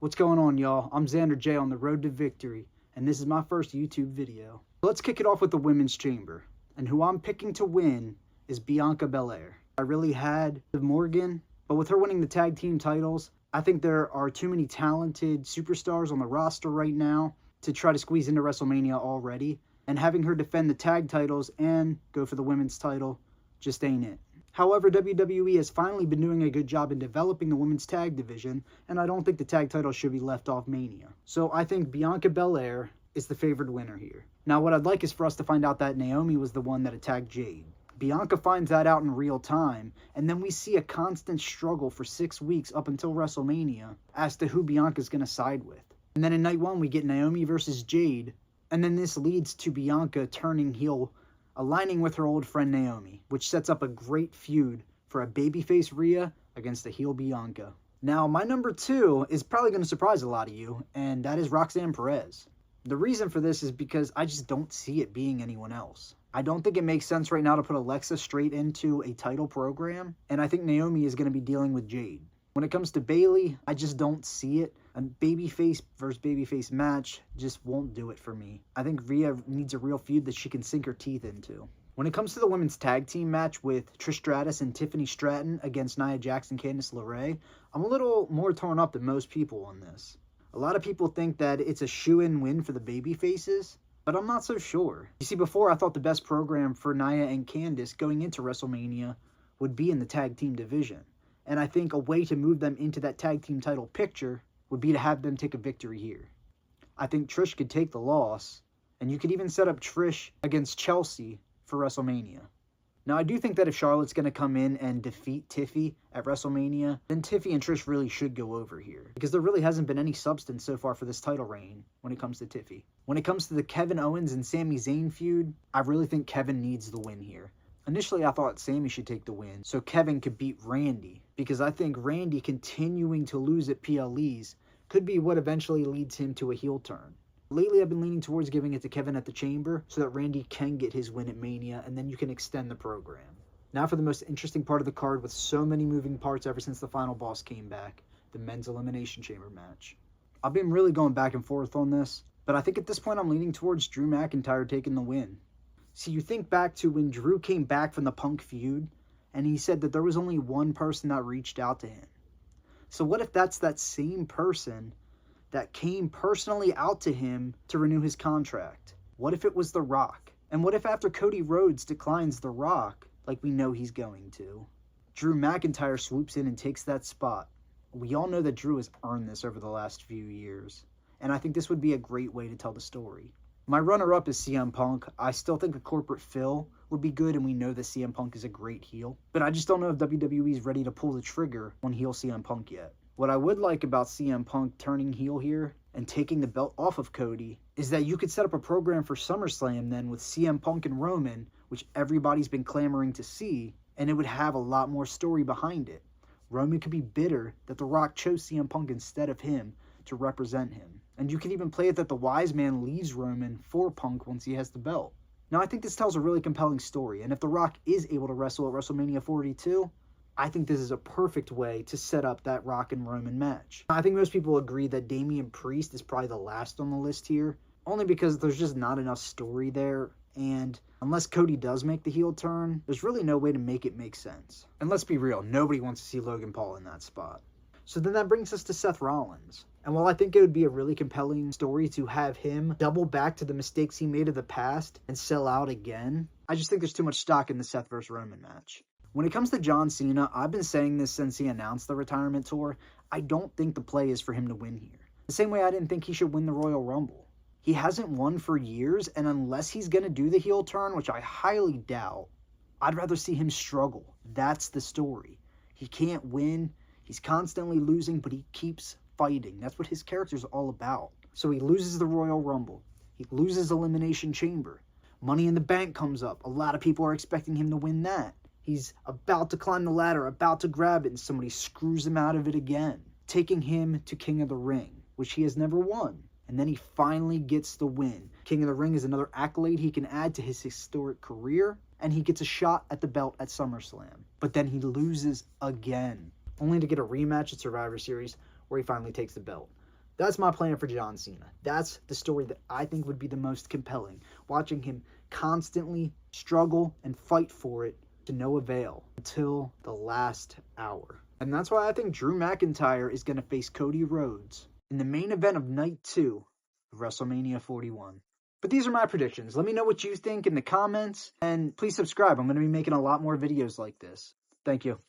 What's going on, y'all? I'm Xander J on the road to victory, and this is my first YouTube video. Let's kick it off with the Women's Chamber, and who I'm picking to win is Bianca Belair. I really had Liv Morgan, but with her winning the tag team titles, I think there are too many talented superstars on the roster right now to try to squeeze into WrestleMania already, and having her defend the tag titles and go for the women's title just ain't it. However, WWE has finally been doing a good job in developing the women's tag division, and I don't think the tag title should be left off Mania. So I think Bianca Belair is the favored winner here. Now, what I'd like is for us to find out that Naomi was the one that attacked Jade. Bianca finds that out in real time, and then we see a constant struggle for 6 weeks up until WrestleMania as to who Bianca's going to side with. And then in night one, we get Naomi versus Jade, and then this leads to Bianca turning heel, aligning with her old friend Naomi, which sets up a great feud for a babyface Rhea against a heel Bianca. Now, my number 2 is probably going to surprise a lot of you, and that is Roxanne Perez. The reason for this is because I just don't see it being anyone else. I don't think it makes sense right now to put Alexa straight into a title program, and I think Naomi is going to be dealing with Jade. When it comes to Bayley, I just don't see it. A babyface versus babyface match just won't do it for me. I think Rhea needs a real feud that she can sink her teeth into. When it comes to the women's tag team match with Trish Stratus and Tiffany Stratton against Nia Jax and Candice LeRae, I'm a little more torn up than most people on this. A lot of people think that it's a shoo-in win for the babyfaces, but I'm not so sure. You see, before I thought the best program for Nia and Candice going into WrestleMania would be in the tag team division. And I think a way to move them into that tag team title picture would be to have them take a victory here. I think Trish could take the loss, and you could even set up Trish against Chelsea for WrestleMania. Now, I do think that if Charlotte's going to come in and defeat Tiffy at WrestleMania, then Tiffy and Trish really should go over here, because there really hasn't been any substance so far for this title reign when it comes to Tiffy. When it comes to the Kevin Owens and Sami Zayn feud, I really think Kevin needs the win here. Initially, I thought Sami should take the win so Kevin could beat Randy, because I think Randy continuing to lose at PLEs could be what eventually leads him to a heel turn. Lately, I've been leaning towards giving it to Kevin at the Chamber so that Randy can get his win at Mania, and then you can extend the program. Now for the most interesting part of the card with so many moving parts ever since the final boss came back, the men's Elimination Chamber match. I've been really going back and forth on this, but I think at this point I'm leaning towards Drew McIntyre taking the win. See, you think back to when Drew came back from the Punk feud, and he said that there was only one person that reached out to him. So what if that's that same person that came personally out to him to renew his contract? What if it was The Rock? And what if after Cody Rhodes declines The Rock, like we know he's going to, Drew McIntyre swoops in and takes that spot? We all know that Drew has earned this over the last few years, and I think this would be a great way to tell the story. My runner-up is CM Punk. I still think a corporate Phil would be good, and we know that CM Punk is a great heel. But I just don't know if WWE is ready to pull the trigger on heel CM Punk yet. What I would like about CM Punk turning heel here and taking the belt off of Cody is that you could set up a program for SummerSlam then with CM Punk and Roman, which everybody's been clamoring to see, and it would have a lot more story behind it. Roman could be bitter that The Rock chose CM Punk instead of him to represent him. And you could even play it that the wise man leaves Roman for Punk once he has the belt. Now, I think this tells a really compelling story, and if The Rock is able to wrestle at WrestleMania 42, I think this is a perfect way to set up that Rock and Roman match. I think most people agree that Damian Priest is probably the last on the list here, only because there's just not enough story there, and unless Cody does make the heel turn, there's really no way to make it make sense. And let's be real, nobody wants to see Logan Paul in that spot. So then that brings us to Seth Rollins. And while I think it would be a really compelling story to have him double back to the mistakes he made in the past and sell out again, I just think there's too much stock in the Seth vs. Roman match. When it comes to John Cena, I've been saying this since he announced the retirement tour. I don't think the play is for him to win here. The same way I didn't think he should win the Royal Rumble. He hasn't won for years, and unless he's going to do the heel turn, which I highly doubt, I'd rather see him struggle. That's the story. He can't win. He's constantly losing, but he keeps fighting. That's what his character's all about. So he loses the Royal Rumble. He loses Elimination Chamber. Money in the Bank comes up. A lot of people are expecting him to win that. He's about to climb the ladder, about to grab it, and somebody screws him out of it again, taking him to King of the Ring, which he has never won. And then he finally gets the win. King of the Ring is another accolade he can add to his historic career, and he gets a shot at the belt at SummerSlam. But then he loses again, only to get a rematch at Survivor Series where he finally takes the belt. That's my plan for John Cena. That's the story that I think would be the most compelling. Watching him constantly struggle and fight for it to no avail until the last hour. And that's why I think Drew McIntyre is going to face Cody Rhodes in the main event of Night 2 of WrestleMania 41. But these are my predictions. Let me know what you think in the comments, and please subscribe. I'm going to be making a lot more videos like this. Thank you.